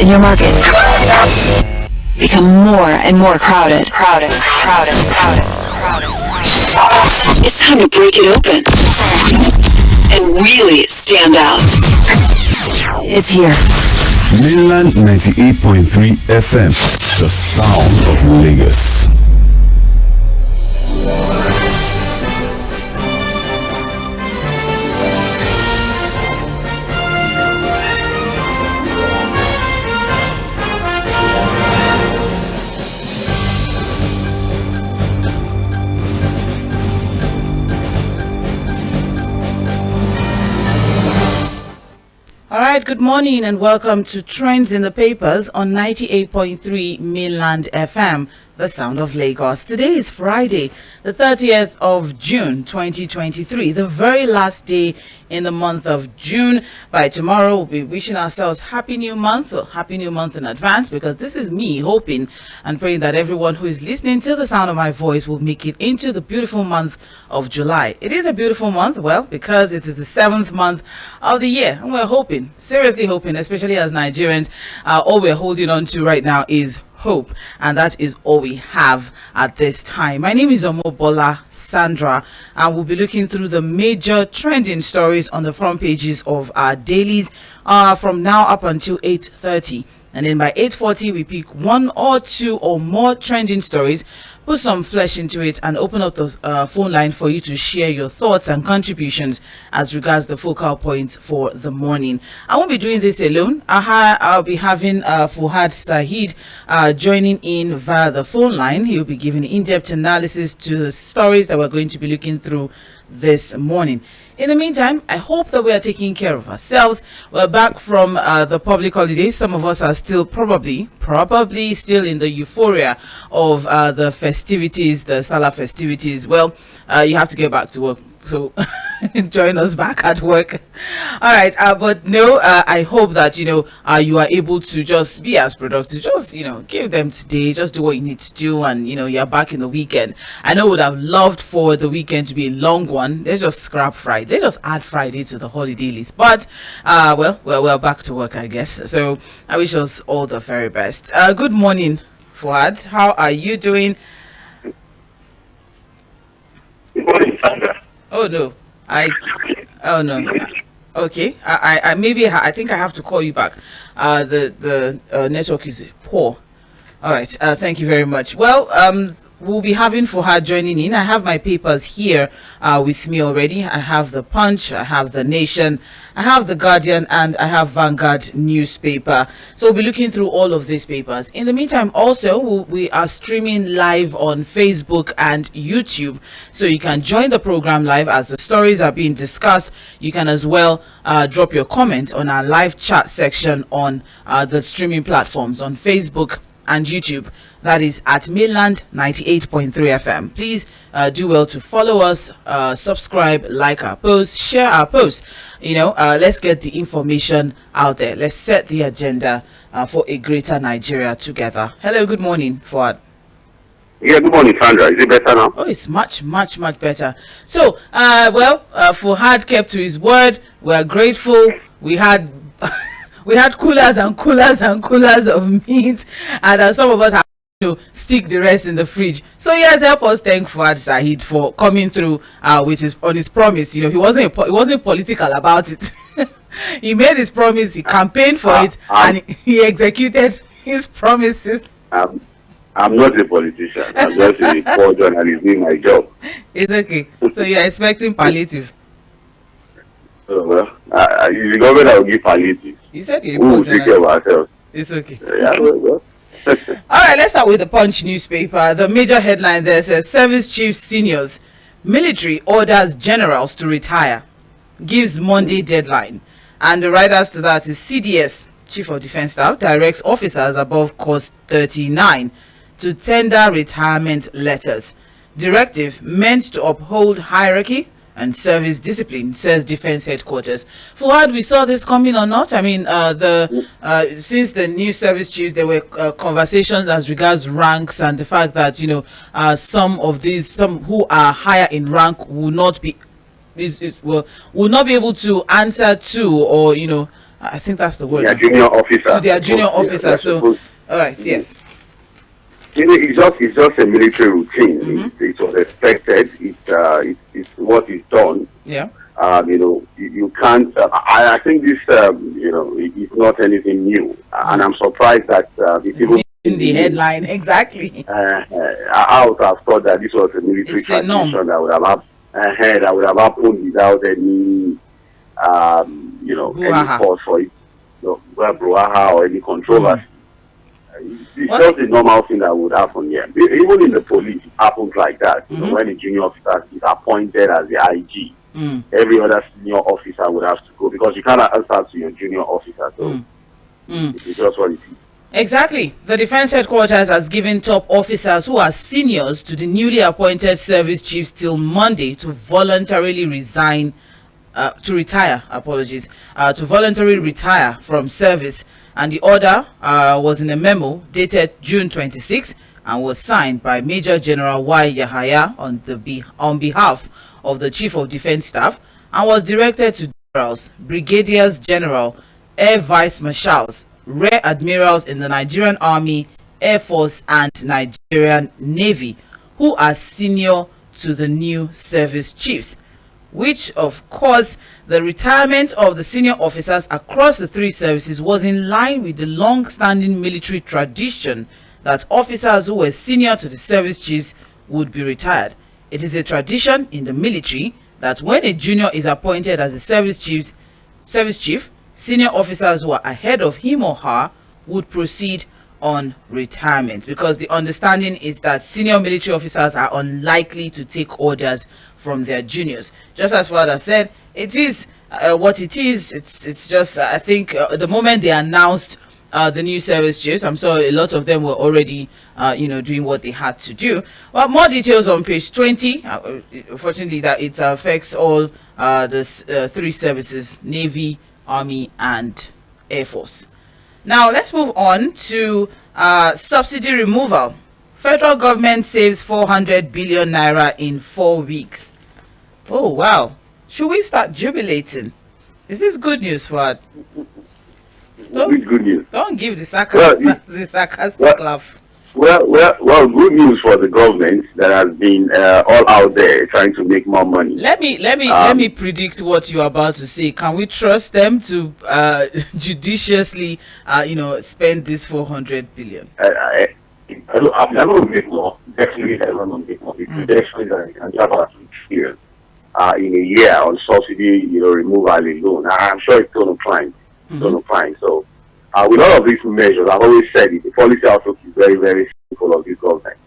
in your market become more and more crowded. It's time to break it open and really stand out. It's here. Mainland 98.3 FM, the sound of Lagos. All right, good morning and welcome to Trends in the Papers on 98.3 Mainland FM, the sound of Lagos. Today is Friday, the 30th of June, 2023, the very last day in the month of June. By tomorrow, we'll be wishing ourselves Happy New Month, or Happy New Month in advance, because this is me hoping and praying that everyone who is listening to the sound of my voice will make it into the beautiful month of July. It is a beautiful month, well, because it is the 7th month of the year, and we're hoping, seriously hoping, especially as Nigerians, all we're holding on to right now is hope, and that is all we have at this time. My name is Mobola Sandra, and we'll be looking through the major trending stories on the front pages of our dailies from now up until 8:30, and then by 8:40 we pick one or two or more trending stories, put some flesh into it, and open up the phone line for you to share your thoughts and contributions as regards the focal points for the morning. I won't be doing this alone. I'll be having Fuhad Saheed joining in via the phone line. He'll be giving in-depth analysis to the stories that we're going to be looking through this morning. In the meantime, I hope that we are taking care of ourselves. We're back from the public holidays. Some of us are still probably still in the euphoria of the festivities, the Salah festivities. Well, you have to get back to work. So join us back at work. All right, but no, I hope that you are able to just be as productive. Just give them today. Just do what you need to do, and you're back in the weekend. I know would have loved for the weekend to be a long one. Let's just scrap Friday. Let's just add Friday to the holiday list. But we're back to work, I guess. So I wish us all the very best. Good morning, Fuhad. How are you doing? Good morning, Sandra. Oh no, okay. I think I have to call you back. The network is poor. All right. Thank you very much. Well, we'll be having Fuhad joining in. I have my papers here with me already. I have the Punch, I have the Nation, I have the Guardian, and I have Vanguard newspaper. So we'll be looking through all of these papers. In the meantime, also, we are streaming live on Facebook and YouTube. So you can join the program live as the stories are being discussed. You can as well drop your comments on our live chat section on the streaming platforms on Facebook and YouTube. That is at Mainland 98.3 FM. Please do well to follow us, subscribe, like our posts, share our posts. Let's get the information out there. Let's set the agenda for a greater Nigeria together. Hello, good morning, Fuad. Yeah, good morning, Sandra. Is it better now? Oh, it's much, much, much better. So, Fuhad kept to his word. We're grateful. We had we had coolers and coolers and coolers of meat, and some of us have to stick the rest in the fridge. So yes, help us thank Fuad Saheed for coming through with his promise. He wasn't political about it. He made his promise, he campaigned for it, and he executed his promises. I'm not a politician. I'm just a poor journalist doing my job. It's okay. So you're expecting palliative? Well, the government will give palliative. You said we will take care of ourselves. It's okay. Yeah, well. All right, let's start with the Punch newspaper. The major headline there says Service Chiefs Seniors, Military orders generals to retire, gives Monday deadline. And the writers to that is CDS, Chief of Defense Staff, directs officers above course 39 to tender retirement letters. Directive meant to uphold hierarchy and service discipline, says Defense Headquarters. Fuhad, we saw this coming or not? I mean, since the new service chiefs, there were conversations as regards ranks and the fact that some who are higher in rank will not be will not be able to answer to or I think that's the word. Their junior officer. To their junior officer. Yeah, So, all right, yes. It's just a military routine. It was expected. It's what is done. Yeah. You can't. I think this, it's not anything new, and I'm surprised that it's even in the headline. Exactly. I would have thought that this was a military tradition that would have happened without any, any cause for it, brouhaha or any controversy. It's just a normal thing that would happen here. Even in the police, it happens like that. When a junior officer is appointed as the IG, every other senior officer would have to go, because you cannot answer to your junior officer. So it's just what it is. Exactly. The Defense Headquarters has given top officers who are seniors to the newly appointed service chiefs till Monday to voluntarily retire from service. And the order was in a memo dated June 26 and was signed by Major General Y. Yahaya on behalf of the Chief of Defense Staff, and was directed to generals, brigadiers general, air vice marshals, rear admirals in the Nigerian Army, Air Force, and Nigerian Navy, who are senior to the new service chiefs. Which, of course, the retirement of the senior officers across the three services was in line with the long-standing military tradition that officers who were senior to the service chiefs would be retired. It is a tradition in the military that when a junior is appointed as a service chief, senior officers who are ahead of him or her would proceed on retirement, because the understanding is that senior military officers are unlikely to take orders from their juniors. Just as Fuhad said, it is what it is. It's just I think the moment they announced the new service chiefs, I'm sure a lot of them were already doing what they had to do. Well, more details on page 20. Unfortunately, that it affects all the three services: Navy, Army, and Air Force. Now let's move on to subsidy removal. Federal government saves 400 billion naira in 4 weeks. Oh wow! Should we start jubilating? Is this good news, Fuhad? It's good news. Don't give the sarcastic laugh. Well, good news for the government that has been all out there trying to make more money. Let me predict what you're about to say. Can we trust them to judiciously, spend this 400 billion? I'm never going to make more. Definitely never going to make more. It's definitely that I can have about 2 years in a year on subsidy, removal alone. I'm sure it's going to climb. So, with all of these measures, I've always said it, the policy outlook is very, very simple of this government.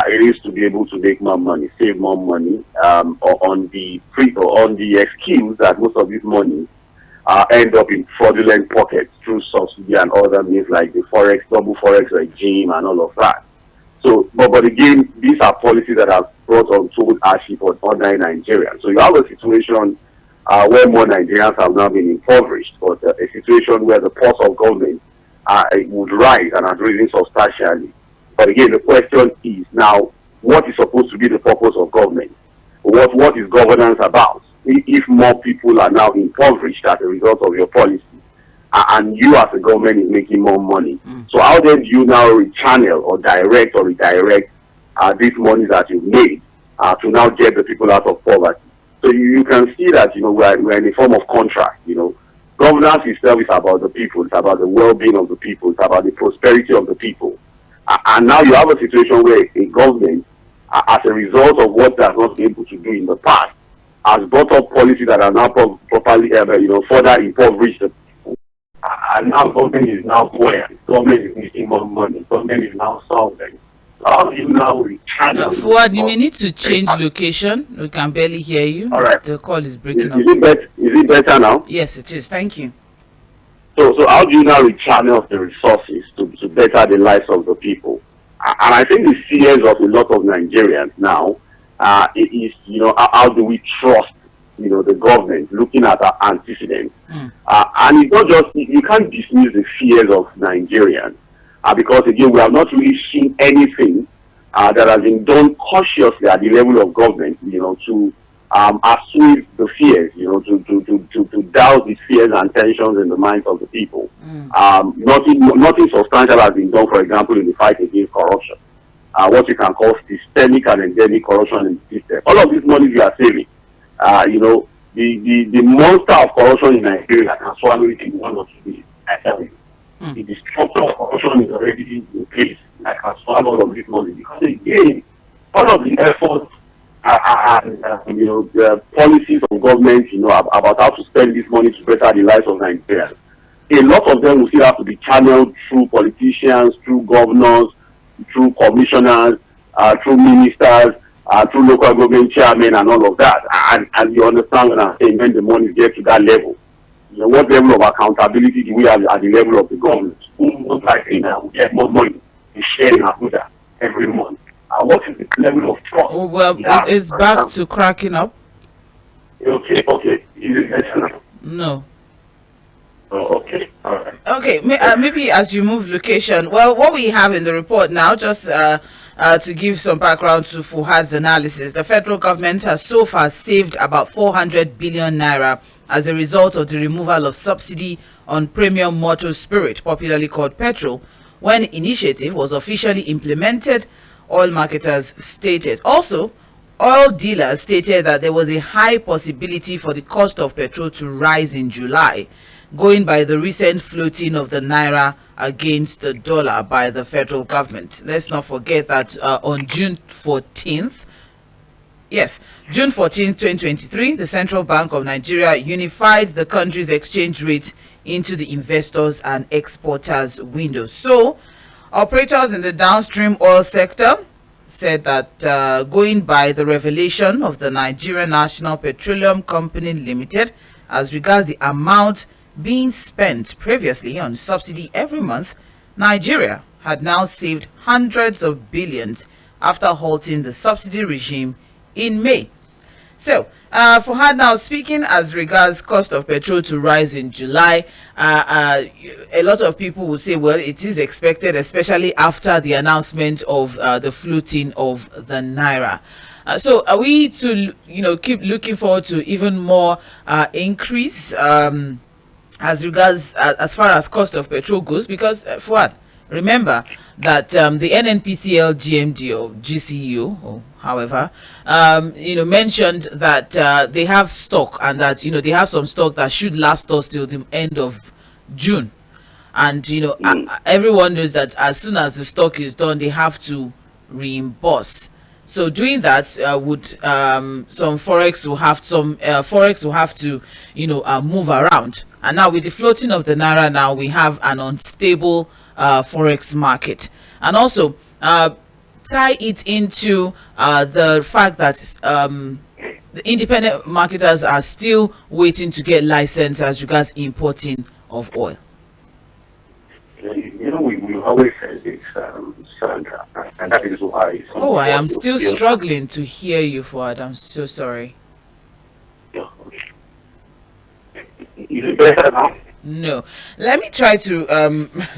It is to be able to make more money, save more money, on the excuse that most of this money end up in fraudulent pockets through subsidy and other means like the double forex regime and all of that. So, but again, these are policies that have brought untold hardship on ordinary Nigerians. So you have a situation where more Nigerians have now been impoverished, but a situation where the pulse of government would rise and has risen substantially. But again, the question is now, what is supposed to be the purpose of government? What is governance about? If more people are now impoverished as a result of your policy, and you as a government is making more money, so how then do you now rechannel or redirect this money that you've made to now get the people out of poverty? So you can see that we're in a form of contract. Governance itself is about the people. It's about the well-being of the people. It's about the prosperity of the people. And now you have a situation where a government, as a result of what they have not been able to do in the past, has brought up policies that are now properly, further impoverished the people. And now government is now buoyant. Government is making more money. Government is now solving. How do you now rechannel? Fuhad, you may need to change location. We can barely hear you. All right. The call is breaking up. Is it better now? Yes, it is. Thank you. So how do you now rechannel the resources to better the lives of the people? And I think the fears of a lot of Nigerians now is, how do we trust, the government looking at our antecedents? And it's not just, you can't dismiss the fears of Nigerians because, again, we have not really seen anything that has been done cautiously at the level of government, to assuage the fears, to douse the fears and tensions in the minds of the people. Nothing substantial has been done, for example, in the fight against corruption. What you can call systemic and endemic corruption in the system. All of this money you are saving, the monster of corruption in Nigeria can swallow it in 1 or 2 days. I tell you, the structure of corruption is already in place. I can swallow all of this money because again, all of the efforts the policies of government, about how to spend this money to better the lives of Nigerians. A lot of them will still have to be channeled through politicians, through governors, through commissioners, through ministers, through local government chairmen and all of that. And you understand what I'm saying, when the money gets to that level. What level of accountability do we have at the level of the government? Most likely now we get more money to share in Abuja every month. What is the level of trust? Oh, well, it's back to cracking up. Okay. Is it better now? No. Oh, okay. All right. Okay, maybe as you move location, well, what we have in the report now, just to give some background to Fuhad's analysis, the federal government has so far saved about 400 billion naira as a result of the removal of subsidy on premium motor spirit, popularly called petrol, when the initiative was officially implemented. Oil marketers stated. Also, oil dealers stated that there was a high possibility for the cost of petrol to rise in July, going by the recent floating of the naira against the dollar by the federal government. Let's not forget that on June 14th, June 14, 2023, the Central Bank of Nigeria unified the country's exchange rate into the investors and exporters window. So, operators in the downstream oil sector said that going by the revelation of the Nigerian National Petroleum Company Limited as regards the amount being spent previously on subsidy every month, Nigeria had now saved hundreds of billions after halting the subsidy regime in May. So, Fuhad, now speaking as regards cost of petrol to rise in July, a lot of people will say, well, it is expected, especially after the announcement of the floating of the naira. So, are we to, keep looking forward to even more increase as regards as far as cost of petrol goes? Because Fuhad, remember that the NNPCL GMD or GCU or however, mentioned that they have stock and that, they have some stock that should last us till the end of June. And, everyone knows that as soon as the stock is done, they have to reimburse. So doing that would some forex will have to move around. And now with the floating of the naira, now we have an unstable forex market. And also tie it into the fact that the independent marketers are still waiting to get license as regards importing of oil. We always say this, Sandra, and that is why. Oh, I am still struggling to hear you, Fuhad. I'm so sorry. Yeah, okay. Is it better now? No, let me try to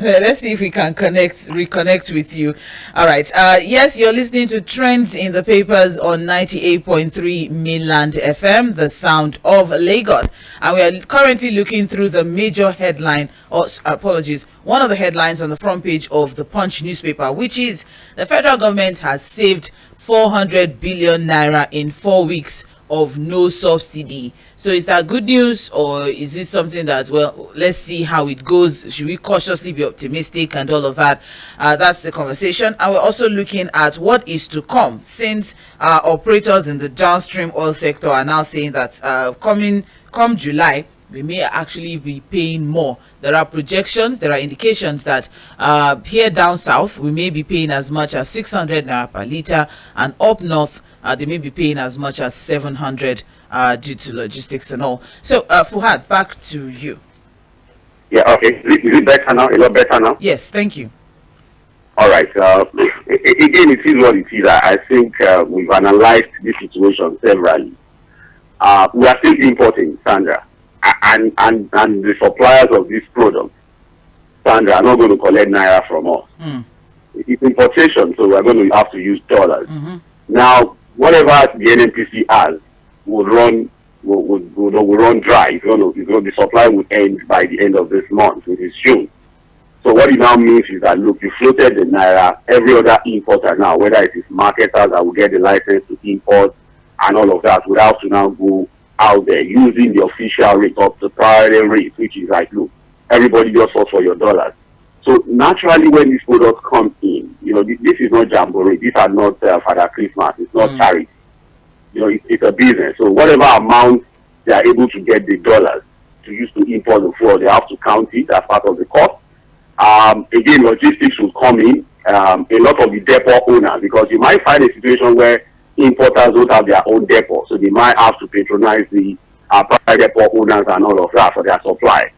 let's see if we can reconnect with you. All right, yes, you're listening to Trends in the Papers on 98.3 Mainland FM, the sound of Lagos, and we are currently looking through the major headline, one of the headlines on the front page of the Punch newspaper, which is the federal government has saved 400 billion naira in 4 weeks of no subsidy. So is that good news, or is it something that, well, let's see how it goes? Should we cautiously be optimistic and all of that? That's the conversation. And we're also looking at what is to come, since operators in the downstream oil sector are now saying that come July, we may actually be paying more. There are projections, there are indications that here down south, we may be paying as much as 600 naira per litre, and up north, they may be paying as much as 700 due to logistics and all. So, Fuhad, back to you. Yeah, okay. Is it better now? A lot better now? Yes, thank you. All right. Again, it is what it is. I think we've analyzed this situation severally. We are still importing, Sandra, and the suppliers of this product, Sandra, are not going to collect naira from us. It's importation, so we're going to have to use dollars. Now, whatever the NNPC has, would run would run dry. The supply would end by the end of this month, which is June. So what it now means is that, look, you floated the naira. Every other importer now, whether it is marketers that will get the license to import and all of that, would have to now go out there using the official rate of the priority rate, which is like, look, everybody just falls for your dollars. So naturally, when these products come in, this is not jamboree. These are not Father Christmas. It's not charity. It's a business. So whatever amount they are able to get the dollars to use to import the fuel, they have to count it as part of the cost. Again, logistics will come in. A lot of the depot owners, because you might find a situation where importers don't have their own depot, so they might have to patronize the private depot owners and all of that for their supply.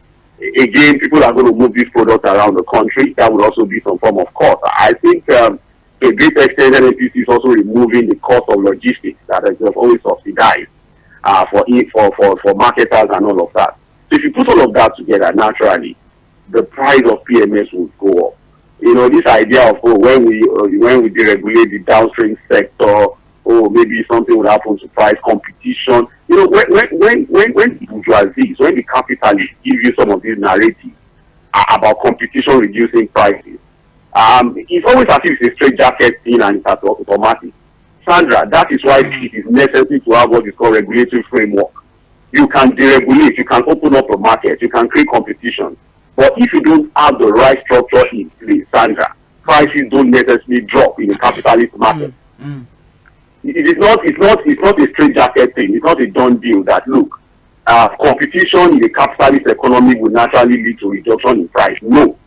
Again, people are going to move these products around the country. That would also be some form of cost. I think to a great extent, NNPC is also removing the cost of logistics that is always subsidized for marketers and all of that. So if you put all of that together, naturally, the price of PMS would go up. This idea of when we deregulate the downstream sector, maybe something would happen to price competition. When bourgeoisie, when the capitalists give you some of these narratives about competition reducing prices, it's always as if it's a straitjacket thing and it's automatic. Sandra, that is why it is necessary to have what is called regulatory framework. You can deregulate, you can open up a market, you can create competition. But if you don't have the right structure in place, Sandra, prices don't necessarily drop in a capitalist market. It's not a straitjacket thing. It's not a done deal that, look, competition in a capitalist economy will naturally lead to reduction in price. No.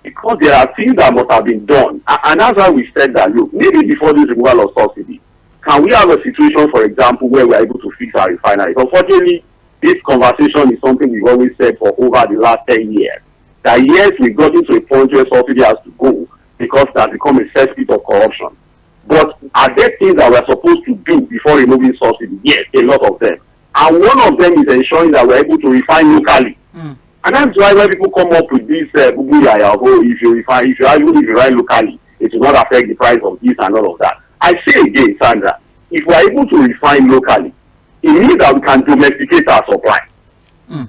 Because there are things that must have been done. And that's why we said that, look, maybe before this removal of subsidy, can we have a situation, for example, where we are able to fix our refineries? Unfortunately, this conversation is something we've always said for over the last 10 years. That yes, we've gotten to a point where subsidy has to go because it has become a cesspit of corruption. But are there things that we're supposed to do before removing subsidy? Yes, a lot of them. And one of them is ensuring that we're able to refine locally. And that's why when people come up with this, if you refine locally, it will not affect the price of this and all of that. I say again, Sandra, if we're able to refine locally, it means that we can domesticate our supply. And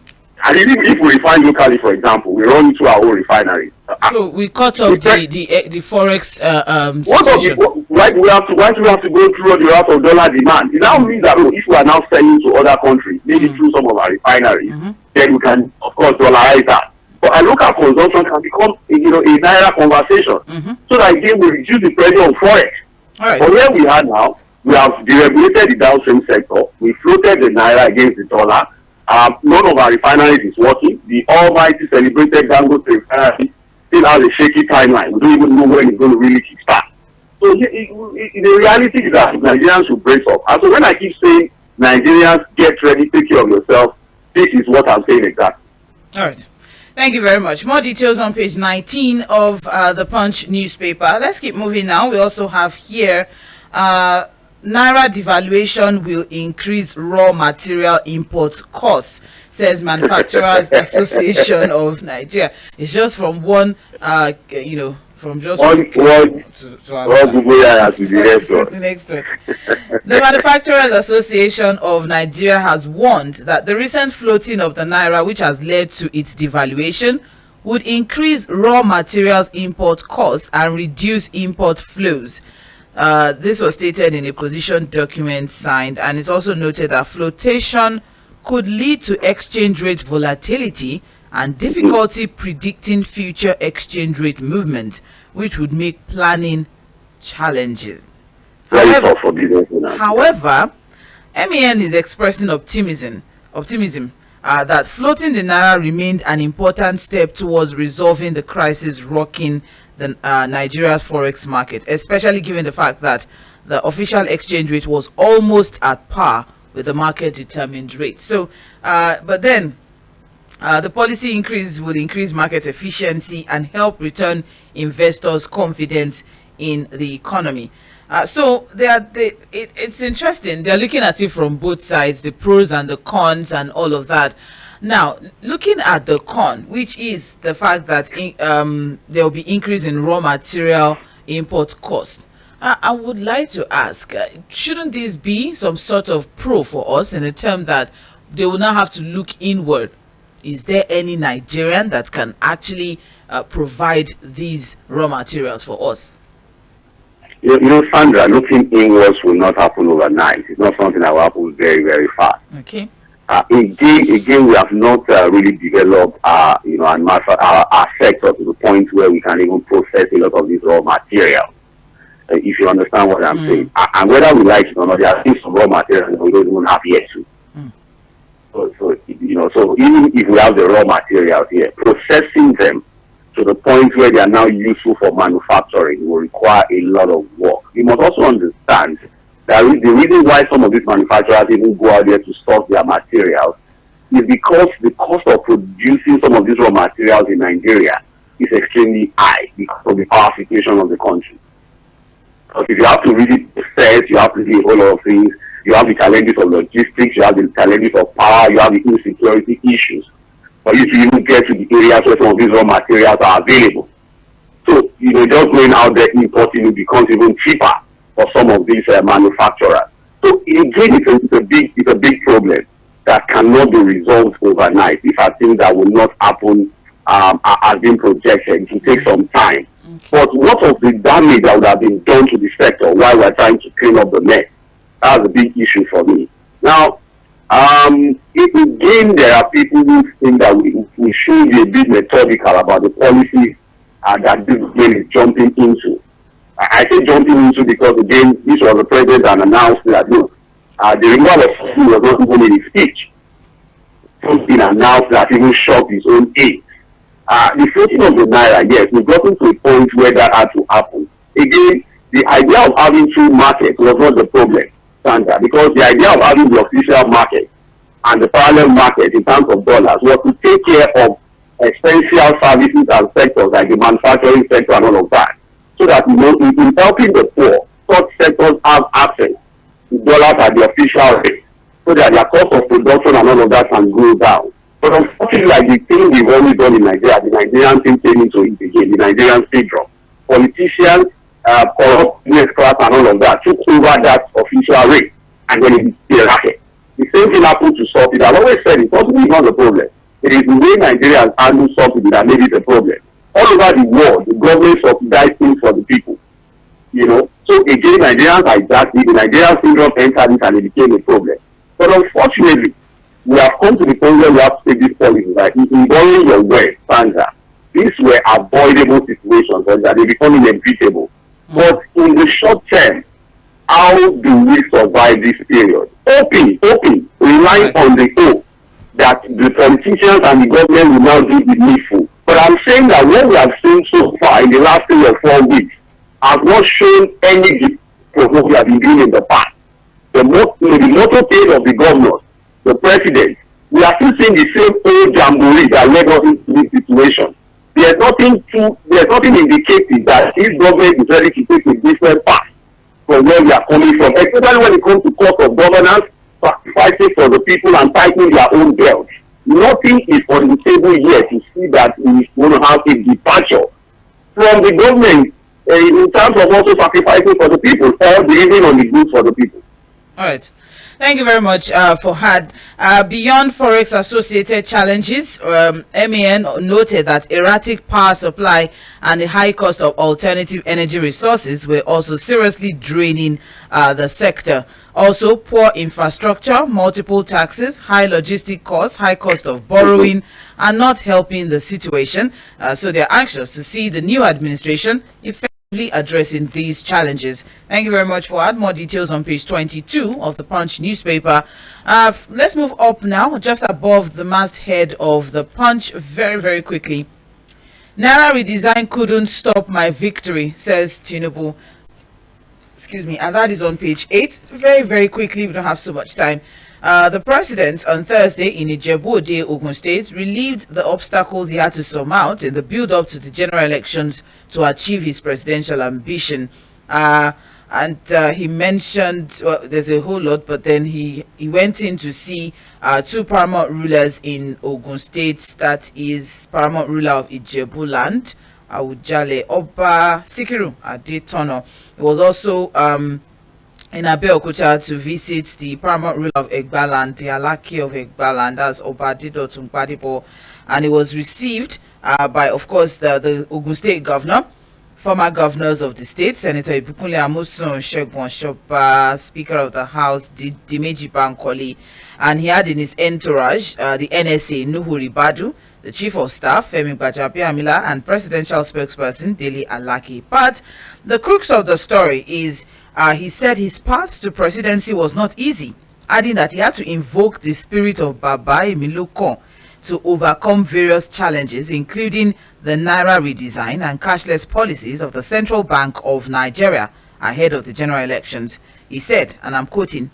if we refine locally, for example, we run into our own refineries. So we cut off the forex situation. Why do we have to go through the route of dollar demand? It now means that if we are now selling to other countries, maybe through some of our refineries, then we can, of course, dollarize that. But a local consumption can become, a naira conversation. So that again, we reduce the pressure on forex. Right. But where we are now, we have deregulated the downstream sector. We floated the naira against the dollar. None of our refineries is working. The almighty celebrated Dangote refinery still has a shaky timeline. We don't even know when it's going to really kickstart. So the reality is that Nigerians should brace up. And so when I keep saying Nigerians get ready, take care of yourself, this is what I'm saying exactly. All right. Thank you very much. More details on page 19 of the Punch newspaper. Let's keep moving now. We also have here Naira devaluation will increase raw material import costs, says Manufacturers Association of Nigeria. It's just from one, from just one to the next one. The Manufacturers Association of Nigeria has warned that the recent floating of the Naira, which has led to its devaluation, would increase raw materials import costs and reduce import flows. This was stated in a position document signed, and it's also noted that flotation could lead to exchange rate volatility and difficulty predicting future exchange rate movement, which would make planning challenges. However, MEN is expressing optimism that floating the Naira remained an important step towards resolving the crisis rocking the Nigeria's forex market, especially given the fact that the official exchange rate was almost at par with the market determined rate. So, but then the policy increase would increase market efficiency and help return investors' confidence in the economy. So it's interesting. They're looking at it from both sides, the pros and the cons and all of that. Now, looking at the con, which is the fact that there will be increase in raw material import cost. I would like to ask, shouldn't this be some sort of pro for us in the term that they will not have to look inward? Is there any Nigerian that can actually provide these raw materials for us? Sandra, looking inwards will not happen overnight. It's not something that will happen very, very fast. Okay. Again, we have not really developed, our sector to the point where we can even process a lot of these raw materials. If you understand what I'm saying, and whether we like it or not, there are still some raw materials that we don't even have yet to. So even if we have the raw materials here, processing them to the point where they are now useful for manufacturing will require a lot of work. You must also understand that the reason why some of these manufacturers even go out there to stock their materials is because the cost of producing some of these raw materials in Nigeria is extremely high because of the power situation of the country. Because if you have to really process, you have to do a whole lot of things. You have the challenges of logistics, you have the challenges of power, you have the insecurity issues. For you to even get to the areas where some of these raw materials are available. So, just going out there importing it becomes even cheaper for some of these manufacturers. So again, it's a big problem that cannot be resolved overnight. These are things that will not happen as being projected. It will take some time. Okay. But what of the damage that would have been done to the sector while we're trying to clean up the mess? That's a big issue for me. Now, again, there are people who think that we should be a bit methodical about the policies that this game is jumping into. I say jumping into because, again, this was the president that announced that, the removal of food was not even in his speech. Something announced that even shocked his own aide. The floating of the Naira, yes, we've gotten to a point where that had to happen. Again, the idea of having two markets was not the problem, Sandra, because the idea of having the official market and the parallel market in terms of dollars was to take care of essential services and sectors like the manufacturing sector and all of that. So that, in helping the poor, such sectors have access to dollars at the official rate so that their cost of production and all of that can go down. But unfortunately, like the thing we've always done in Nigeria, the Nigerian thing came into it again, the Nigerian syndrome. Politicians, corrupt business class and all of that took over that official rate and then it became a racket. The same thing happened to subsidy. I've always said it's possibly not the problem. It is the way Nigerians handle subsidy that made it a problem. All over the world, the government subsidized things for the people. So again, Nigerians are exactly the Nigerian syndrome entered it and it became a problem. But unfortunately, we have come to the point where we have to take this policy. Like in borrowing your word, Sandra, these were avoidable situations and that they become inevitable. But in the short term, how do we survive this period? Hoping, relying on the hope that the politicians and the government will now do the needful. But I'm saying that what we have seen so far in the last 3 or 4 weeks has not shown any difference from what we have been doing in the past. The motorcade of the governors, the president, we are still seeing the same old jamboree that led us into this situation. There's nothing indicating that this government is ready to take a different path from where we are coming from, especially when it comes to cost of governance, sacrificing for the people and tightening their own belts. Nothing is on the table yet to see that we want to have a departure from the government in terms of also sacrificing for the people or delivering on the goods for the people. All right. Thank you very much, Fuhad. Beyond Forex associated challenges, MAN noted that erratic power supply and the high cost of alternative energy resources were also seriously draining the sector. Also, poor infrastructure, multiple taxes, high logistic costs, high cost of borrowing are not helping the situation. So they are anxious to see the new administration effectively addressing these challenges. Thank you very much, Fuhad. More details on page 22 of the Punch newspaper. Let's move up now, just above the masthead of the Punch, very, very quickly. Naira redesign couldn't stop my victory, says Tinubu. Excuse me, and that is on page 8. Very, very quickly, we don't have so much time. The president on Thursday in Ajibola, Ogun State, relieved the obstacles he had to surmount in the build-up to the general elections to achieve his presidential ambition. And he mentioned, well, there's a whole lot, but then he went in to see 2 paramount rulers in Ogun State, that is paramount ruler of Ijebu land, Awujale, Oba Sikiru Adetono. It was also in Abeokuta to visit the paramount ruler of Egbaland, the Alaki of Egbaland, that's Obadido Tumpadipo, and it was received by, of course, the Ogun State governor, former governors of the state, Senator Ibukunle Amusun, Shegun Shopa, Speaker of the House, Dimeji Bankole, and he had in his entourage the NSA, Nuhu Ribadu, the Chief of Staff, Femi Gbajabiamila, and Presidential Spokesperson, Dele Alaki. But the crux of the story is he said his path to presidency was not easy, adding that he had to invoke the spirit of Baba Emilokon to overcome various challenges, including the Naira redesign and cashless policies of the Central Bank of Nigeria ahead of the general elections. He said, and I'm quoting,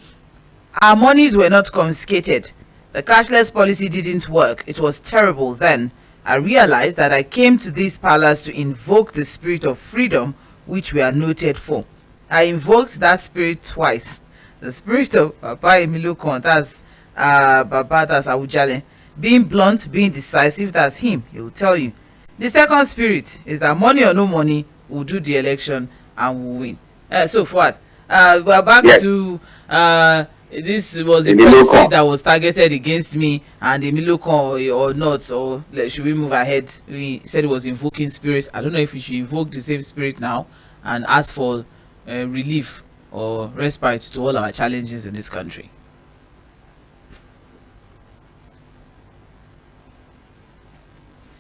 "Our monies were not confiscated. The cashless policy didn't work. It was terrible then. I realized that I came to this palace to invoke the spirit of freedom, which we are noted for. I invoked that spirit twice. The spirit of Baba Emilokon, that's Baba, that's Awujale. Being blunt, being decisive, that's him. He will tell you. The second spirit is that money or no money, we'll do the election and we'll win." So Fuhad, we're back to this was a policy that was targeted against me, and Emilokon or not, or should we move ahead? We said it was invoking spirit. I don't know if we should invoke the same spirit now and ask for relief or respite to all our challenges in this country.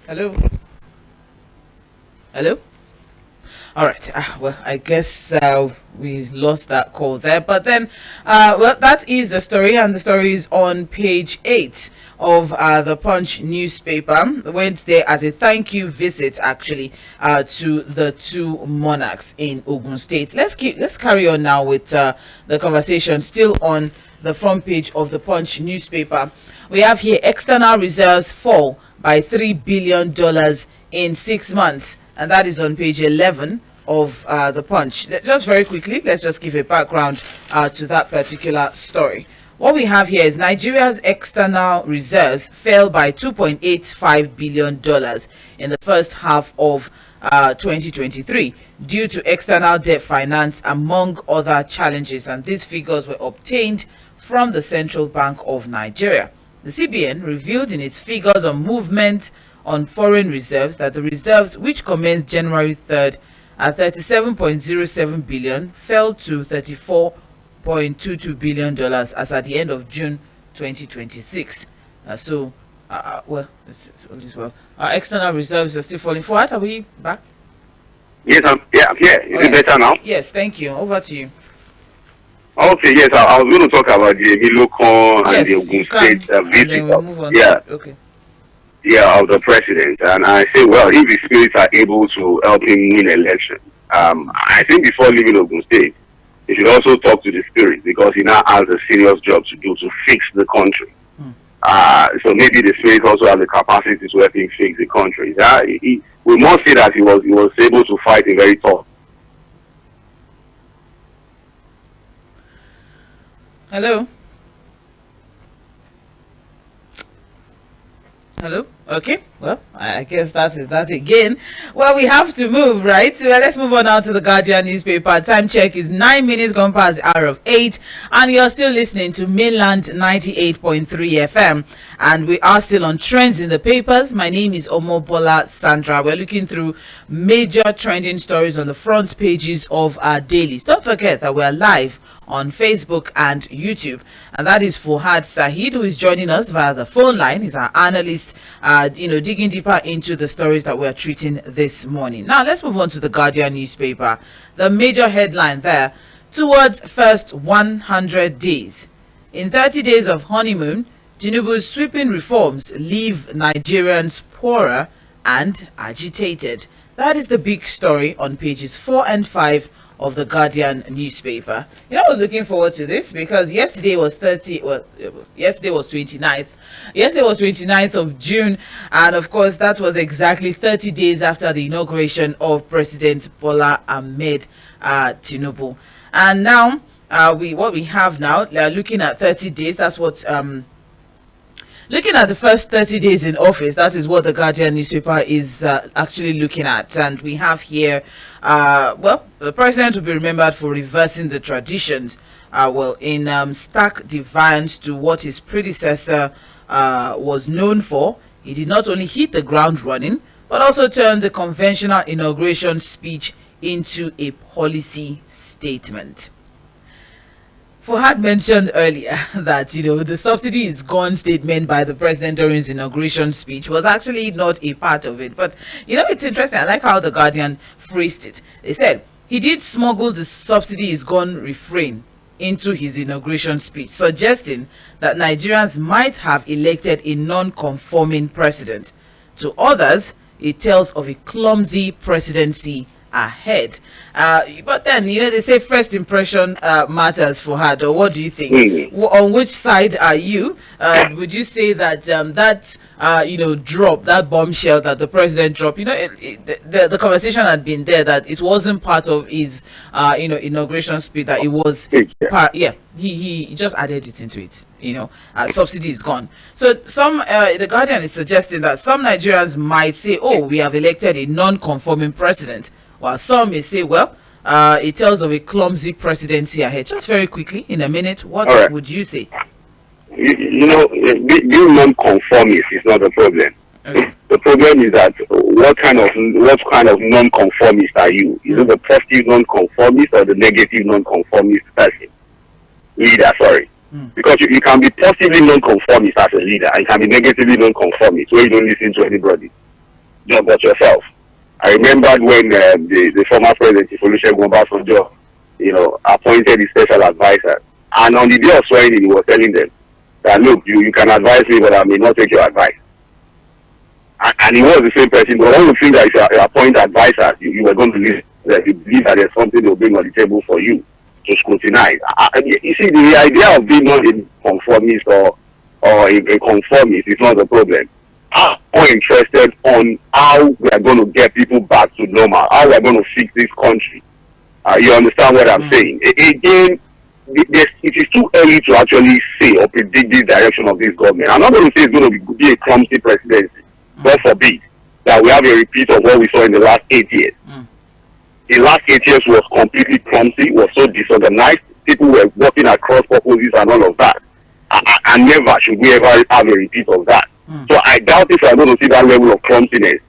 Hello? Hello? All right. Well, I guess we lost that call there. But then, well, that is the story, and the story is on page 8 of the Punch newspaper. Went there as a thank you visit, actually, to the two monarchs in Ogun State. Let's carry on now with the conversation, still on the front page of the Punch newspaper. We have here external reserves fall by $3 billion in 6 months, and that is on page 11 of the Punch. Just very quickly, let's just give a background to that particular story. What we have here is Nigeria's external reserves fell by $2.85 billion in the first half of 2023 due to external debt finance, among other challenges, and these figures were obtained from the Central Bank of Nigeria. The CBN revealed in its figures on movement on foreign reserves that the reserves, which commenced January 3rd at $37.07 billion, fell to $34.22 billion as at the end of June 2026. Well, it's all this well. Our external reserves are still falling. Fuhad, are we back? Yes, I'm here. Is it better now? Yes, thank you. Over to you. Okay, yes, I was going to talk about the Emilokon and the Ogun State visit. Of the president. And I say, well, if the spirits are able to help him win election, I think before leaving Ogun State, he should also talk to the spirit, because he now has a serious job to do to fix the country. So maybe the spirit also has the capacity to help him fix the country. We must say that he was able to fight a very tough. Hello? Hello? Okay, well, I guess that is that again. Well, we have to move, right? So let's move on now to the Guardian newspaper. Time check is 9 minutes gone past the hour of 8, and you're still listening to Mainland 98.3 FM, and we are still on Trends in the Papers. My name is Mobola Sandra. We're looking through major trending stories on the front pages of our dailies. Don't forget that we're live on Facebook and YouTube, and that is Fuhad Saheed, who is joining us via the phone line. He's our analyst, digging deeper into the stories that we're treating this morning. Now let's move on to the Guardian newspaper. The major headline there: towards first 100 days. In 30 days of honeymoon, Tinubu's sweeping reforms leave Nigerians poorer and agitated. That is the big story on pages 4 and 5 of the Guardian newspaper. I was looking forward to this because yesterday was 29th. Yesterday was 29th of June, and of course that was exactly 30 days after the inauguration of President Bola Ahmed Tinubu. And now what we have now, looking at 30 days, that's what Looking at the first 30 days in office, that is what the Guardian newspaper is actually looking at. And we have here, the president will be remembered for reversing the traditions, in stark defiance to what his predecessor was known for. He did not only hit the ground running, but also turned the conventional inauguration speech into a policy statement. Fuhad mentioned earlier that, the subsidy is gone statement by the president during his inauguration speech was actually not a part of it. But, it's interesting. I like how the Guardian phrased it. They said he did smuggle the subsidy is gone refrain into his inauguration speech, suggesting that Nigerians might have elected a non-conforming president. To others, it tells of a clumsy presidency ahead. But then, they say first impression matters for her. Or what do you think? On which side are you? Would you say that drop, that bombshell that the president dropped, the conversation had been there that it wasn't part of his, inauguration speech, that it was part, he just added it into it, subsidy is gone. So the Guardian is suggesting that some Nigerians might say, oh, we have elected a non-conforming president, while some may say, it tells of a clumsy presidency ahead. Just very quickly, in a minute, what would you say? Being non-conformist is not the problem. Okay. The problem is that what kind of non-conformist are you? Is it the positive non-conformist or the negative non-conformist person? Leader, sorry. Because you can be positively non-conformist as a leader, and you can be negatively non-conformist, where you don't listen to anybody, just but yourself. I remembered when the former president, Olusegun Obasanjo, appointed his special advisor. And on the day of swearing in, he was telling them that, look, you can advise me, but I may not take your advice. And he was the same person. But when you think that if you appoint advisors, you were going to listen, that you believe that there's something they'll bring on the table for you to scrutinize. You see, the idea of being not a conformist or a conformist is not the problem. I'm more interested on how we are going to get people back to normal, how we are going to fix this country. You understand what I'm saying? Again, it is too early to actually say or predict the direction of this government. I'm not going to say it's going to be a clumsy presidency. God forbid that we have a repeat of what we saw in the last 8 years. The last 8 years was completely clumsy, was so disorganized. People were working across purposes and all of that. And never should we ever have a repeat of that. So I doubt if we are going to see that level of clumsiness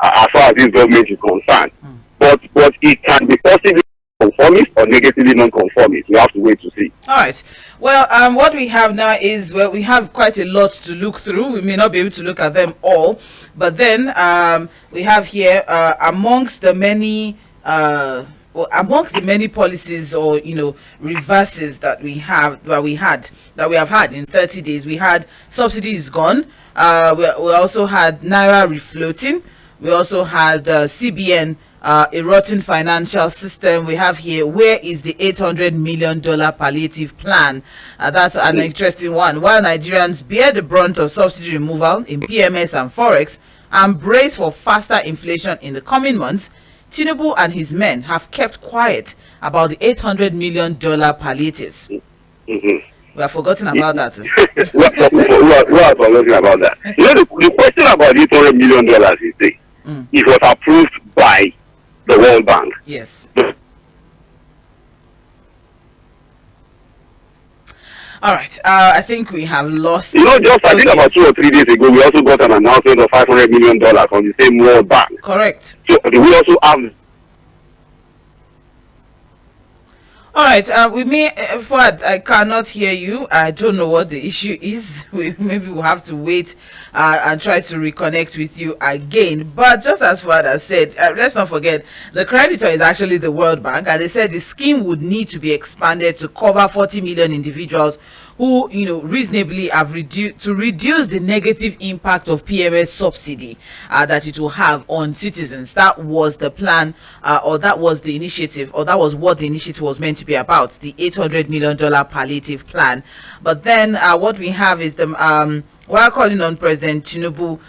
as far as this government is concerned. But it can be positively conformist or negatively non-conformist. We have to wait to see. All right. Well, what we have now is, we have quite a lot to look through. We may not be able to look at them all, but then we have here amongst the many policies or reverses that we have had in 30 days. We had subsidies gone. We also had Naira refloating. We also had CBN, a rotten financial system. We have here, where is the $800 million palliative plan? That's an interesting one. While Nigerians bear the brunt of subsidy removal in PMS and Forex and brace for faster inflation in the coming months, Tinubu and his men have kept quiet about the $800 million palliatives. We have forgotten about that. We have forgotten about that. The question about the $800 million is this. It was approved by the World Bank. Yes. All right. I think we have lost. I think about 2 or 3 days ago, we also got an announcement of $500 million from the same World Bank. Correct. So we also have. All right. Fuad, I cannot hear you. I don't know what the issue is. Maybe we'll have to wait and try to reconnect with you again. But just as Fuad has said, let's not forget the creditor is actually the World Bank, and they said the scheme would need to be expanded to cover 40 million individuals who, reasonably have reduce the negative impact of PMS subsidy that it will have on citizens. That was the plan, or that was the initiative, or that was what the initiative was meant to be about, the $800 million palliative plan. But then what we have is while calling on President Tinubu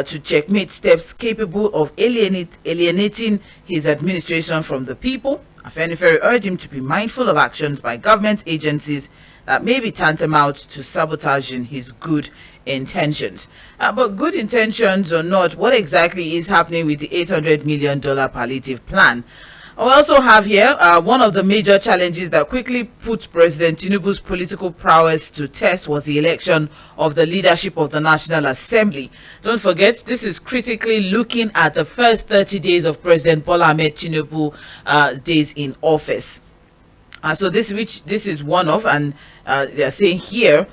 to checkmate steps capable of alienating his administration from the people, Afenifere urged him to be mindful of actions by government agencies that may be tantamount to sabotaging his good intentions. But good intentions or not, what exactly is happening with the $800 million palliative plan? We also have here one of the major challenges that quickly put President Tinubu's political prowess to test was the election of the leadership of the National Assembly. Don't forget, this is critically looking at the first 30 days of President Bola Ahmed Tinubu days in office. So this is one of, and they are saying here,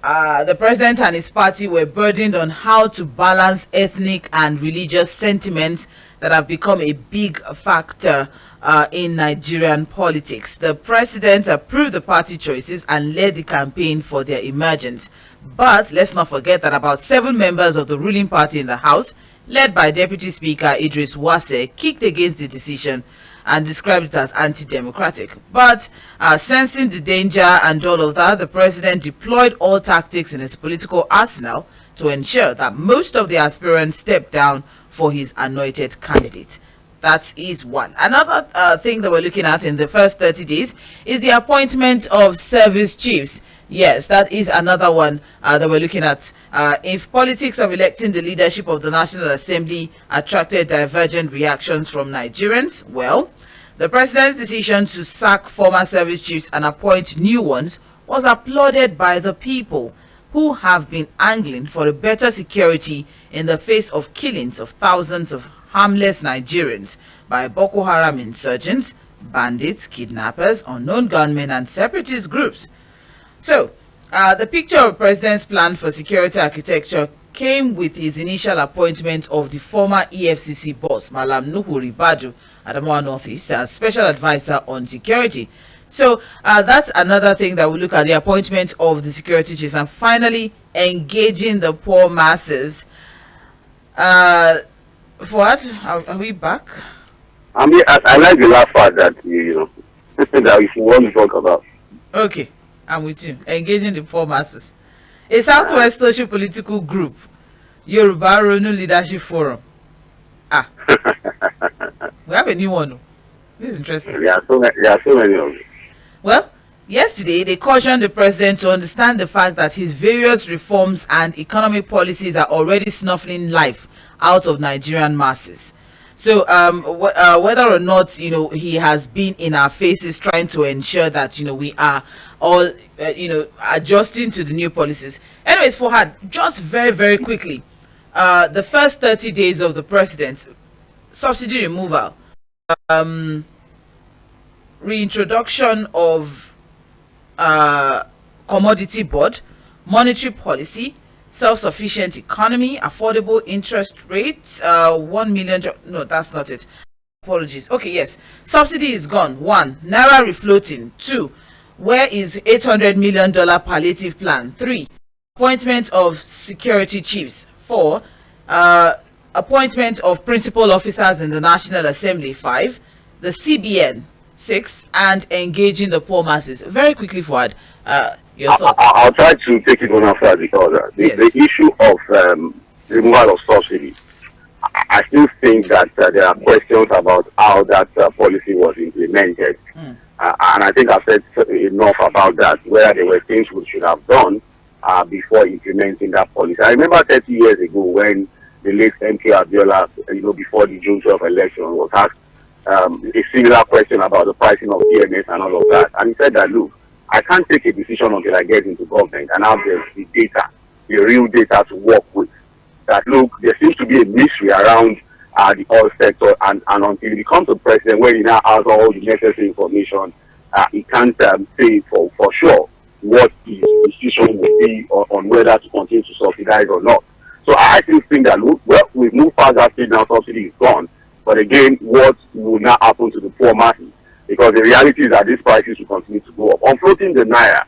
the president and his party were burdened on how to balance ethnic and religious sentiments that have become a big factor in Nigerian politics. The president approved the party choices and led the campaign for their emergence. But let's not forget that about 7 members of the ruling party in the House, led by Deputy Speaker Idris Wase, kicked against the decision and described it as anti-democratic. But sensing the danger and all of that, the president deployed all tactics in his political arsenal to ensure that most of the aspirants stepped down for his anointed candidate. That is one. Another thing that we're looking at in the first 30 days is the appointment of service chiefs. Yes, that is another one that we're looking at. If politics of electing the leadership of the National Assembly attracted divergent reactions from Nigerians, well, the president's decision to sack former service chiefs and appoint new ones was applauded by the people, who have been angling for a better security in the face of killings of thousands of harmless Nigerians by Boko Haram insurgents, bandits, kidnappers, unknown gunmen, and separatist groups. So, the picture of the president's plan for security architecture came with his initial appointment of the former EFCC boss, Malam Nuhu Ribadu, Adamawa Northeast, as special advisor on security. So that's another thing that we look at, the appointment of the security chiefs, and finally engaging the poor masses. Fuhad, are we back? I mean, I like the last part that that if you want to talk about. Okay, I'm with you. Engaging the poor masses. A Southwest social political group, Yoruba Ronu Leadership Forum. We have a new one. This is interesting. There are so many of them. Well, yesterday they cautioned the president to understand the fact that his various reforms and economic policies are already snuffling life out of Nigerian masses. So whether or not he has been in our faces trying to ensure that we are all adjusting to the new policies. Anyways, Fuhad, just very, very quickly, the first 30 days of the president, subsidy removal, reintroduction of commodity board, monetary policy, self-sufficient economy, affordable interest rates, 1 million. No, that's not it. Apologies. Okay, yes. Subsidy is gone. 1. Naira refloating. 2. Where is $800 million palliative plan? 3. Appointment of security chiefs. 4. Appointment of principal officers in the National Assembly. 5. The CBN. 6. And engaging the poor masses. Very quickly, Fuad, your thoughts. I'll try to take it one after the other. The issue of removal of subsidies, I still think that there are questions about how that policy was implemented. And I think I've said enough about that, where there were things we should have done before implementing that policy. I remember 30 years ago when the late MK Abiola, before the June 12 election, was asked a similar question about the pricing of PMS and all of that. And he said that, look, I can't take a decision until I get into government and have the data, the real data to work with. That, look, there seems to be a mystery around the oil sector, and until he becomes a president, where he now has all the necessary information, he can't say for sure what his decision will be on whether to continue to subsidize or not. So I still think that, look, well, we've moved past that stage now, subsidy is gone. But again, what will now happen to the poor masses? Because the reality is that these prices will continue to go up. On floating the naira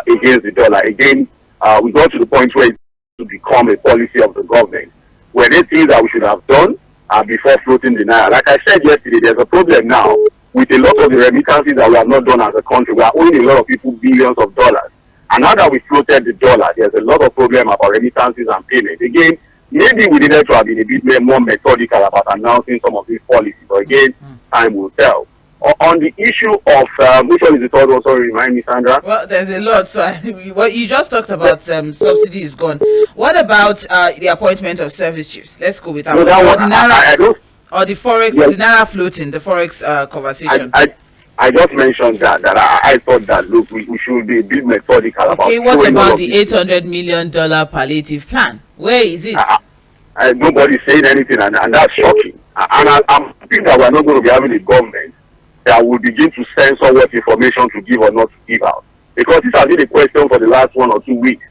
against the dollar, again, we got to the point where it to become a policy of the government. Were there things that we should have done before floating the naira? Like I said yesterday, there's a problem now with a lot of the remittances that we have not done as a country. We are owing a lot of people billions of dollars. And now that we floated the dollar, there's a lot of problem about remittances and payments. Again, maybe we needed to have been a bit more methodical about announcing some of these policies. But again, time will tell. On the issue of which one is the third one? Sorry, remind me, Sandra. Well, there's a lot. So, what you just talked about, subsidy is gone. What about the appointment of service chiefs? Let's go with that. No, Or that one, the Naira, I don't. or the forex, Yes. the Naira floating, the forex conversation. I just mentioned that I thought that look, we should be a bit methodical about. Okay, what showing all about of the these things. $800 million palliative plan? Where is it? Nobody's saying anything, and that's shocking. I'm thinking that we're not going to be having a government that will begin to censor what information to give or not to give out. Because this has been a question for the last 1 or 2 weeks,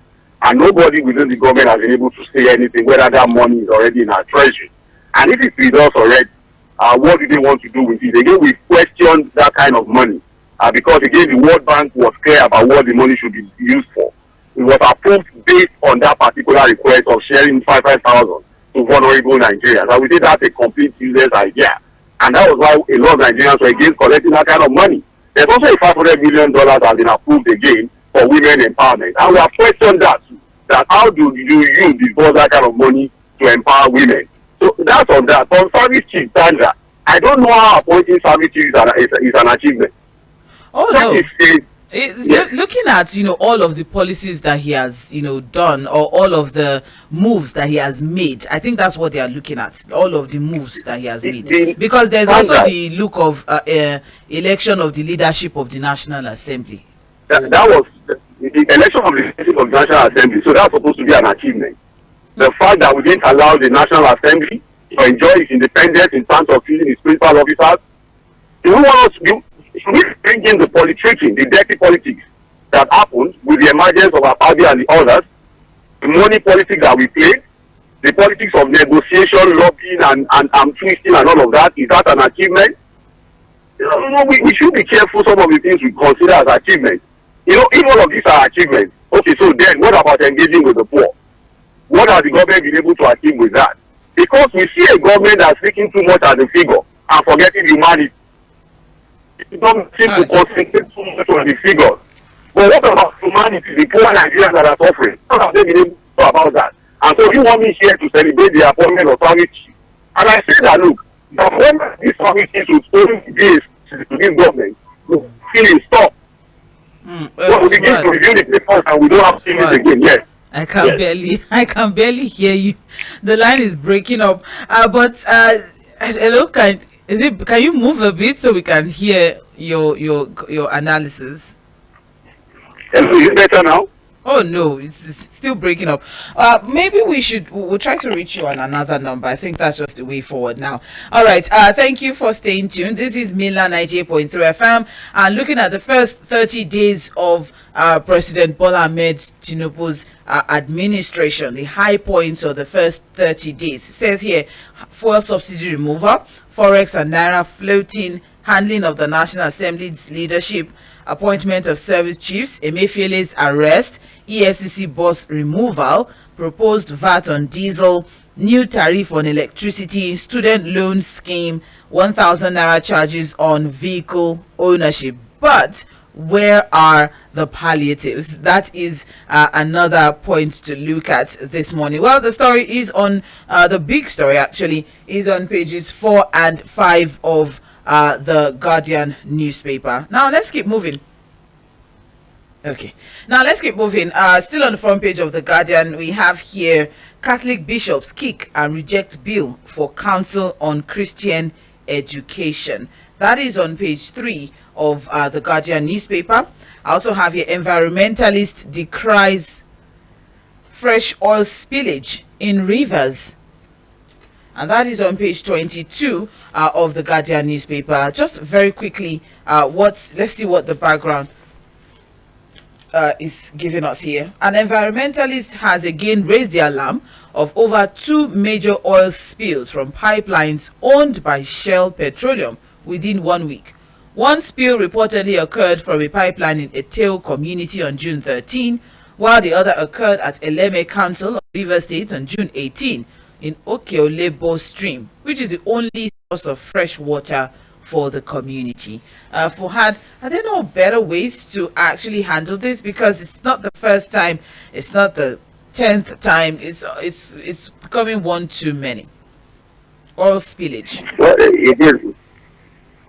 and nobody within the government has been able to say anything, whether that money is already in our treasury. And if it's with us already, what do they want to do with it? Again, we questioned that kind of money, because again, the World Bank was clear about what the money should be used for. It was approved based on that particular request of sharing 5,000 to vulnerable Nigerians. I would say that's a complete useless idea. And that was why a lot of Nigerians were against collecting that kind of money. There's also a $500 million has been approved again for women empowerment. And we have questioned that too. That how do you disburse that kind of money to empower women? So that's on that. On service chief standard, I don't know how appointing service chief is an achievement. Oh, That no. is Yes. Looking at all of the policies that he has done, or all of the moves that he has made, I think that's what they are looking at, all of the moves that he has made, because there's also the look of election of the leadership of the National Assembly. That was the election of the leadership of the National Assembly, so that's supposed to be an achievement. The fact that we didn't allow the National Assembly to enjoy its independence in terms of choosing its principal officers, do we want us to do? Should we bring in the politicking, the dirty politics that happened with the emergence of Apabi and the others, the money politics that we played, the politics of negotiation, lobbying, and twisting and all of that? Is that an achievement? We should be careful some of the things we consider as achievements. If all of these are achievements, okay, so then what about engaging with the poor? What has the government been able to achieve with that? Because we see a government that's thinking too much as a figure and forgetting humanity. It doesn't seem to concentrate too much on the figures. But what about humanity, the poor Nigerians that are suffering? How have they been able to talk about that? And so you want me here to celebrate the appointment of service chief. And I say that, look, the moment this service chief should only be to this government, will feel stop. So we begin to review the papers and we don't have to see it again. Yes. I can barely hear you. The line is breaking up. But hello, can you move a bit so we can hear your analysis? Hello, is it better now? Oh no, it's still breaking up. Maybe we'll try to reach you on another number. I think that's just the way forward now. All right. Thank you for staying tuned. This is Mila 98.3 FM, and looking at the first 30 days of President Bola Ahmed Tinubu's administration, the high points of the first 30 days. It says here: fuel subsidy removal, forex and naira floating, handling of the National Assembly's leadership, appointment of service chiefs, Emefiele's arrest, EFCC boss removal, proposed VAT on diesel, new tariff on electricity, student loan scheme, 1,000 naira charges on vehicle ownership. But where are the palliatives? That is another point to look at this morning. Well, the story is on, the big story actually is on pages 4 and 5 of the Guardian newspaper. Now let's keep moving. Okay, now let's keep moving. Still on the front page of the Guardian, we have here: Catholic bishops kick and reject bill for council on Christian education. That is on page 3 of the Guardian newspaper. I also have here: environmentalist decries fresh oil spillage in rivers. And that is on page 22 of the Guardian newspaper. Just very quickly, let's see what the background is giving us here. An environmentalist has again raised the alarm of over 2 major oil spills from pipelines owned by Shell Petroleum within 1 week. One spill reportedly occurred from a pipeline in Eteo community on June 13, while the other occurred at Eleme Council of River State on June 18 in Okeolebo stream, which is the only source of fresh water for the community. Fuhad, are there no better ways to actually handle this? Because it's not the first time, it's not the 10th time, it's becoming one too many. Oil spillage. Well, it is.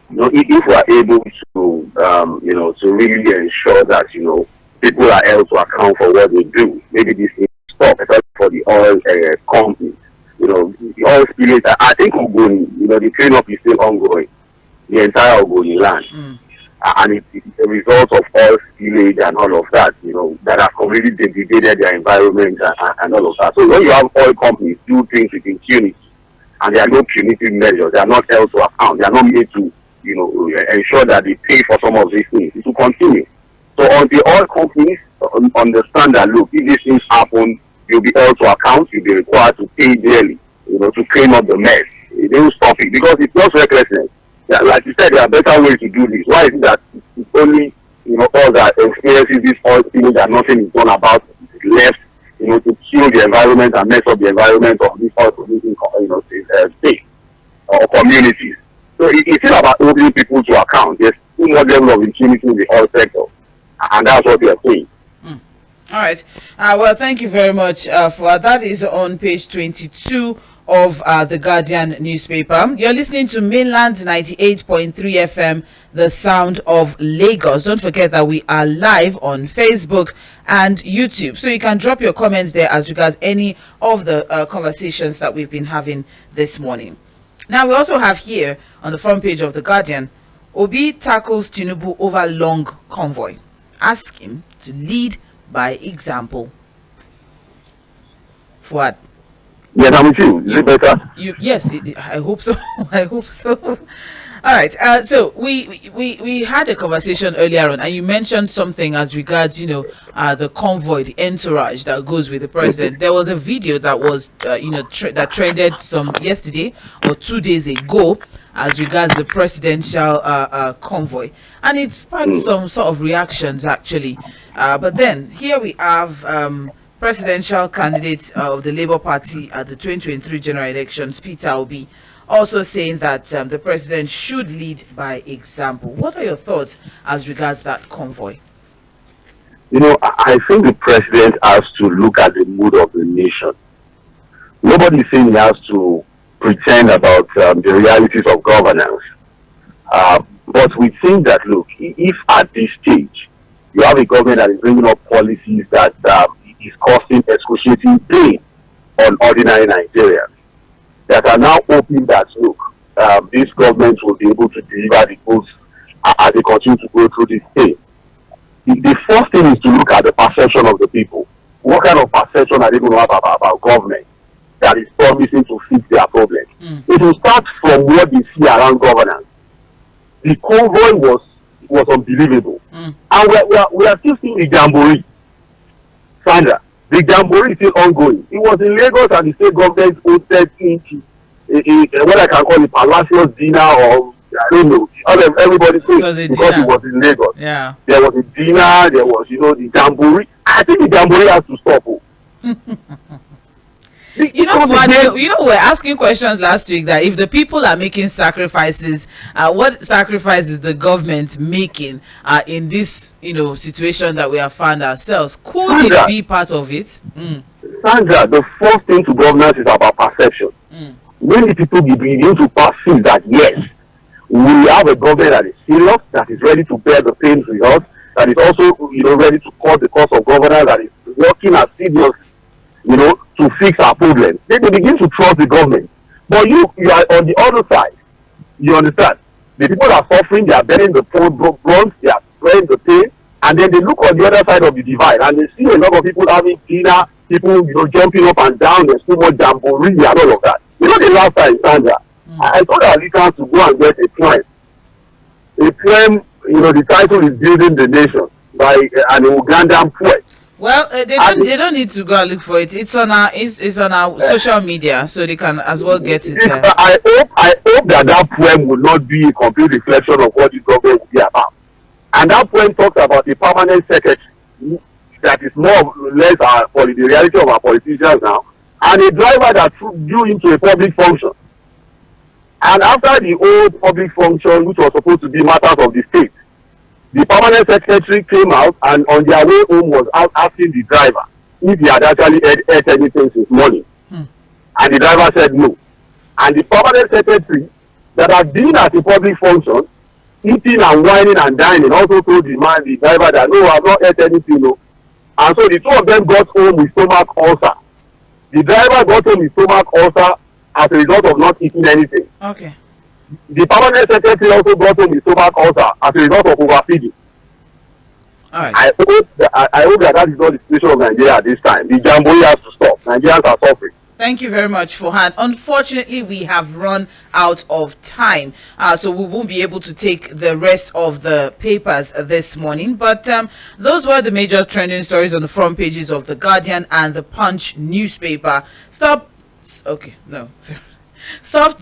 If we are able to, to really ensure that, people are held to account for what they do, maybe this needs to stop, especially for the oil companies. The oil spillage, I think Ogoni, the cleanup is still ongoing, the entire Ogoni land. And it's a result of oil spillage and all of that, that have completely degraded their environment and all of that. So when you have oil companies do things with impunity, and there are no punitive measures, they are not held to account, they are not made to, ensure that they pay for some of these things, it will continue. So until oil companies understand that, look, if these things happen, you'll be held to account, you'll be required to pay daily, to clean up the mess. They will stop it because it's not recklessness. Yeah, like you said, there are better ways to do this. Why is it that it's only, all that experiences this oil spillage and nothing is done about it, left, to kill the environment and mess up the environment of these oil producing, states or communities. So it's still about holding people to account. There's too much level of impunity in the oil sector, and that's what we are saying. All right. Well, thank you very much for that. Is on page 22 of the Guardian newspaper. You're listening to Mainland 98.3 FM, the sound of Lagos. Don't forget that we are live on Facebook and YouTube, so you can drop your comments there as regards any of the conversations that we've been having this morning. Now, we also have here on the front page of the Guardian, Obi tackles Tinubu over long convoy. Ask him to lead by example. Fuhad. Yes, I'm with you. Is it better? Yes, I hope so. I hope so. All right. So we had a conversation earlier on, and you mentioned something as regards, the convoy, the entourage that goes with the president. There was a video that was, that trended yesterday or 2 days ago as regards the presidential convoy, and it sparked some sort of reactions actually. But then here we have presidential candidate of the Labour Party at the 2023 general elections, Peter Obi, also saying that the president should lead by example. What are your thoughts as regards that convoy? I think the president has to look at the mood of the nation. Nobody is saying he has to pretend about the realities of governance. But we think that, look, if at this stage you have a government that is bringing up policies that is causing excruciating pain on ordinary Nigerians, that are now hoping that, look, this government will be able to deliver the goods as they continue to go through this thing. The first thing is to look at the perception of the people. What kind of perception are they going to have about government that is promising to fix their problems? It will start from what they see around governance. The convoy was unbelievable. And we are still seeing the jamboree. Sandra, the jamboree is still ongoing. It was in Lagos, and the state government hosted what I can call a palacios dinner, or I don't know. Everybody says because it was in Lagos. Yeah. There was a dinner. There was, the jamboree. I think the jamboree has to stop. We're asking questions last week that if the people are making sacrifices, what sacrifice is the government making in this situation that we have found ourselves? Could Sandra, it be part of it? Sandra, the first thing to governance is about perception. When the people begin to perceive that, yes, we have a government that is serious, that is ready to bear the pains with us, that is also ready to cut the cost of governance, that is working assiduously to fix our problems. Then they begin to trust the government. But you are on the other side. You understand? The people are suffering, they are bearing the brunt, they are spreading the pain, and then they look on the other side of the divide and they see a lot of people having dinner, people jumping up and down, there's too much jamboree and all of that. The last time, Sandra, I told our listeners to go and get a poem. A poem, the title is Building the Nation by an Ugandan poet. Well, they don't need to go and look for it. It's on our social media, so they can as well get it there. I hope that poem will not be a complete reflection of what the government will be about. And that poem talks about a permanent secretary that is more or less for the reality of our politicians now, and a driver that drew into a public function. And after the old public function, which was supposed to be matters of the state, the permanent secretary came out and on their way home was out asking the driver if he had actually ate anything since morning. And the driver said no. And the permanent secretary that had been at a public function eating and whining and dining, also told the driver that no, I've not ate anything, no. And so the two of them got home with stomach ulcer. The driver got home with stomach ulcer as a result of not eating anything. Okay. The permanent secretary also got home with stomach ulcer as a result of overfeeding. All right. I hope that is not the situation of Nigeria at this time. The jamboree has to stop. Nigerians are suffering. Thank you very much, Fuhad. Unfortunately, we have run out of time, so we won't be able to take the rest of the papers this morning. But those were the major trending stories on the front pages of The Guardian and The Punch newspaper. Soft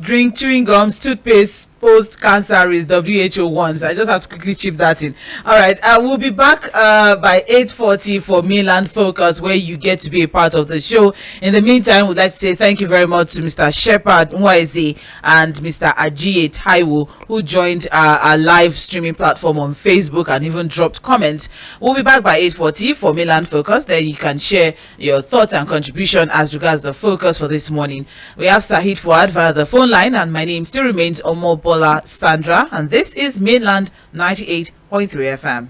drink, chewing gums, toothpaste, post-cancer risk, WHO warns. I just have to quickly chip that in. All right, we'll be back by 8:40 for Mainland Focus, where you get to be a part of the show. In the meantime, we'd like to say thank you very much to Mr. Shepard Nwaize and Mr. Ajiye Taiwo, who joined our live streaming platform on Facebook and even dropped comments. We'll be back by 8:40 for Mainland Focus. There you can share your thoughts and contribution as regards the focus for this morning. We have Saheed Fuhad via the phone line, and my name still remains Mobola Sandra, and this is Mainland 98.3 FM.